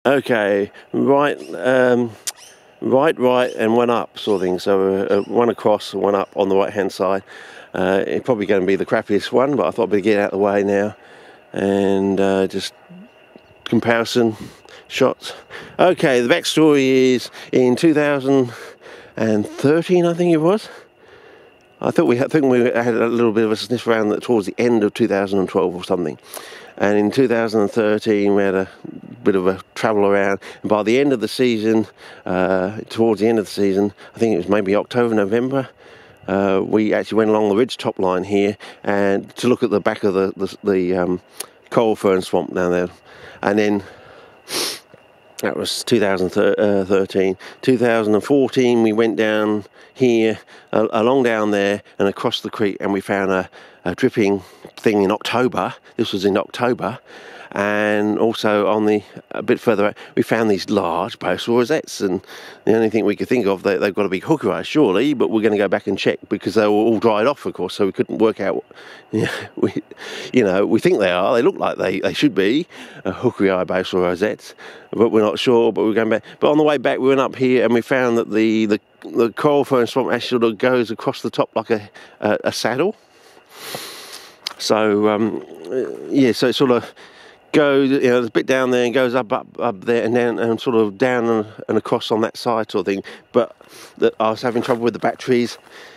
Okay, right, right, and one up sort of thing. So one across, one up on the right hand side. It's probably going to be the crappiest one, but I thought we'd get out of the way now and just comparison shots. Okay, the backstory is in 2013, I think it was. I think we had a little bit of a sniff around towards the end of 2012 or something. And in 2013 we had a bit of a travel around, and by the end of the season, towards the end of the season, I think it was maybe October, November, we actually went along the ridge top line here and to look at the back of the coral fern swamp down there. And then that was 2013. 2014 we went down here, along down there and across the creek, and we found a dripping thing in October. This was in October. And also on a bit further out, we found these large postal rosettes, and the only thing we could think of, they've got to be hooker eyes surely, but we're going to go back and check because they were all dried off, of course, so we couldn't work out. We think they are. They look like they should be hooker eye postal rosettes, but we're not sure. But we're going back. But on the way back, we went up here and we found that the coral fern swamp actually sort of goes across the top like a saddle. So yeah, so it sort of goes, there's a bit down there and goes up there and down and sort of down and across on that side sort of thing. But I was having trouble with the batteries.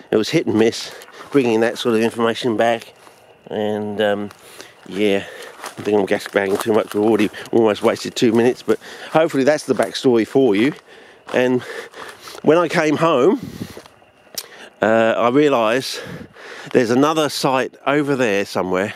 It was hit and miss bringing that sort of information back. And yeah, I think I'm gas bagging too much. We've already almost wasted 2 minutes, but hopefully that's the backstory for you. And when I came home, I realised there's another site over there somewhere.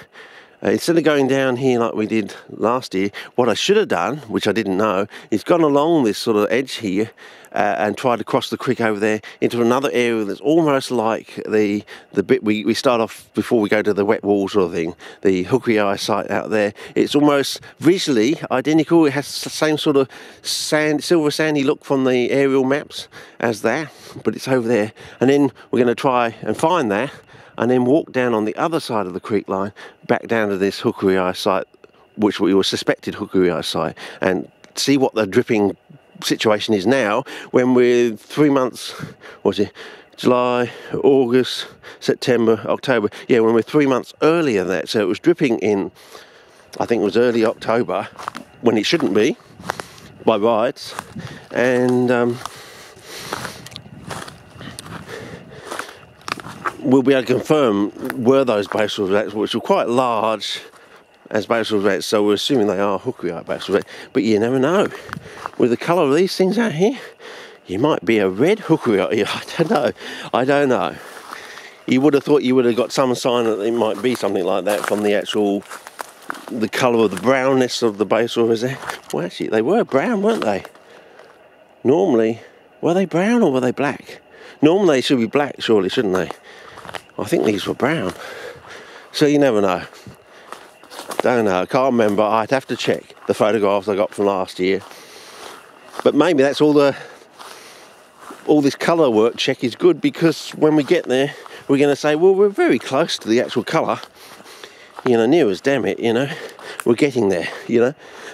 Instead of going down here like we did last year, what I should have done, which I didn't know, is gone along this sort of edge here and tried to cross the creek over there into another area that's almost like the bit we start off before we go to the wet wall sort of thing, the hookery eye site out there. It's almost visually identical. It has the same sort of silver sandy look from the aerial maps as that, but it's over there. And then we're going to try and find that, and then walk down on the other side of the creek line back down to this hookery eye site, which we were suspected hookery eye site, and see what the dripping situation is now when we're 3 months, what's it, July, August, September, October, yeah, when we're 3 months earlier than that. So it was dripping in, I think it was early October, when it shouldn't be by rights. And we'll be able to confirm were those basal rosettes, which were quite large as basal rosettes, so we're assuming they are hookery eye basal rosettes, but you never know. With the colour of these things out here, you might be a red hookery eye. I don't know. You would have thought you would have got some sign that it might be something like that from the colour of the brownness of the basal rosette. Well, actually, they were brown, weren't they? Normally, were they brown or were they black? Normally they should be black, surely, shouldn't they? I think these were brown. So you never know. Don't know, I can't remember. I'd have to check the photographs I got from last year. But maybe that's all this colour work check is good, because when we get there, we're going to say, well, we're very close to the actual colour. Near as damn it, we're getting there,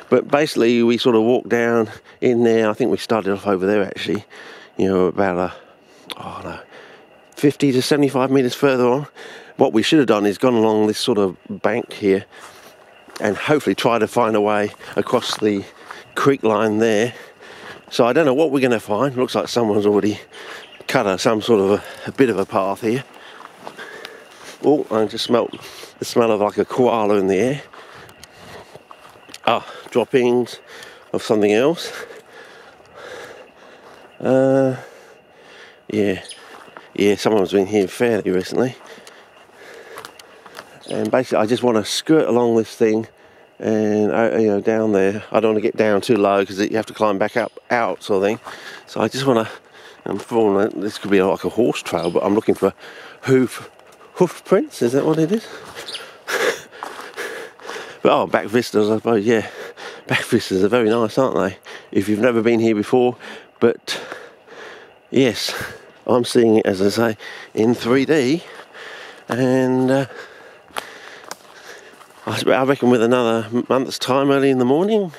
But basically, we sort of walked down in there. I think we started off over there, actually, about 50 to 75 metres further on. What we should have done is gone along this sort of bank here and hopefully try to find a way across the creek line there. So I don't know what we're going to find. Looks like someone's already cut some sort of a bit of a path here. Oh, I just smelt the smell of like a koala in the air. Droppings of something else. Yeah, someone's been here fairly recently. And basically I just want to skirt along this thing and down there. I don't want to get down too low because you have to climb back out sort of thing. So I just want to, this could be like a horse trail, but I'm looking for hoof prints. Is that what it is? But back vistas, I suppose. Yeah, back vistas are very nice, aren't they, if you've never been here before? But yes, I'm seeing it, as I say, in 3D, and I reckon with another month's time early in the morning,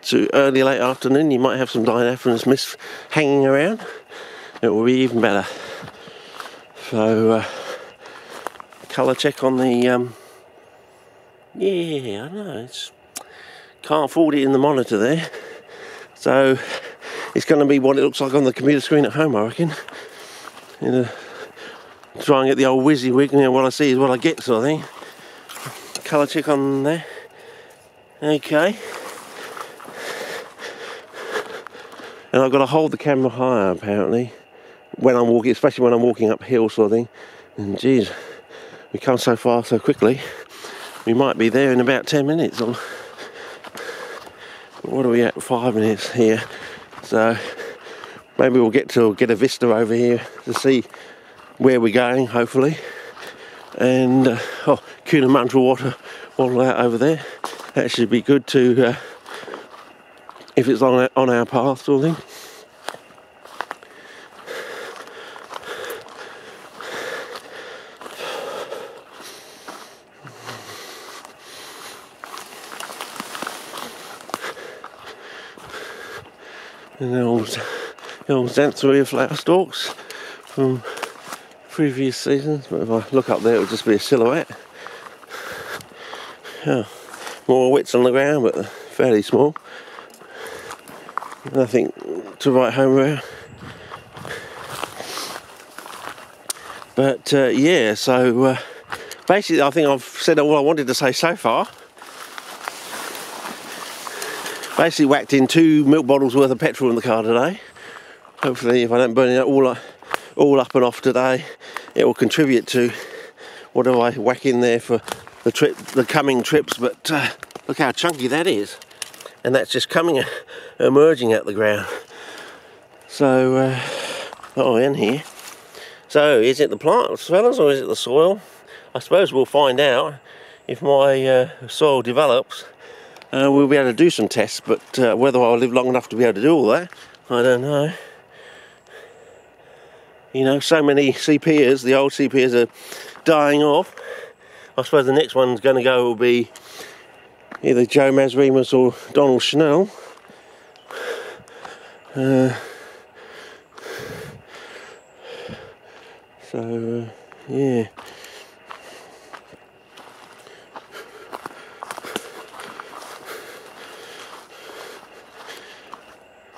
to early late afternoon, you might have some diaphanous mist hanging around. It will be even better. So colour check on the yeah, I know, it's can't afford it in the monitor there, so it's going to be what it looks like on the computer screen at home, I reckon. Try and get the old WYSIWYG, you know, what I see is what I get, sort of thing. Colour check on there. Okay. And I've got to hold the camera higher, apparently, when I'm walking, especially when I'm walking uphill, sort of thing. And geez, we come so far so quickly. We might be there in about 10 minutes. What are we at? 5 minutes here. So maybe we'll get a vista over here to see where we're going, hopefully. And Coonamuntra water out over there. That should be good to if it's on our path, sort of thing. And the old Xanthorrhoea flower stalks from previous seasons, but if I look up there it'll just be a silhouette. Yeah. More wits on the ground, but fairly small. Nothing to write home about. But yeah, so basically I think I've said all I wanted to say so far. Basically whacked in 2 milk bottles worth of petrol in the car today. Hopefully if I don't burn it all up and off today, it will contribute to whatever I whack in there for the coming trips. But look how chunky that is. And that's just emerging out the ground. So, in here. So, is it the plants, fellas, or is it the soil? I suppose we'll find out if my soil develops. We'll be able to do some tests, but whether I'll live long enough to be able to do all that, I don't know. You know, so many sepias, the old sepias are dying off. I suppose the next one's going to go will be either Joe Masremus or Donald Schnell. Yeah.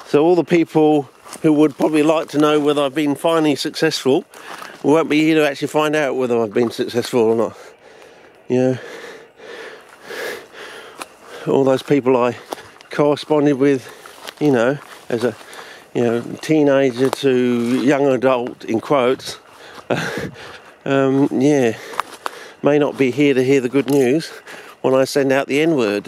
So all the people who would probably like to know whether I've been finally successful won't be here to actually find out whether I've been successful or not. You know, all those people I corresponded with, you know, as a teenager to young adult in quotes, yeah, may not be here to hear the good news when I send out the N-word.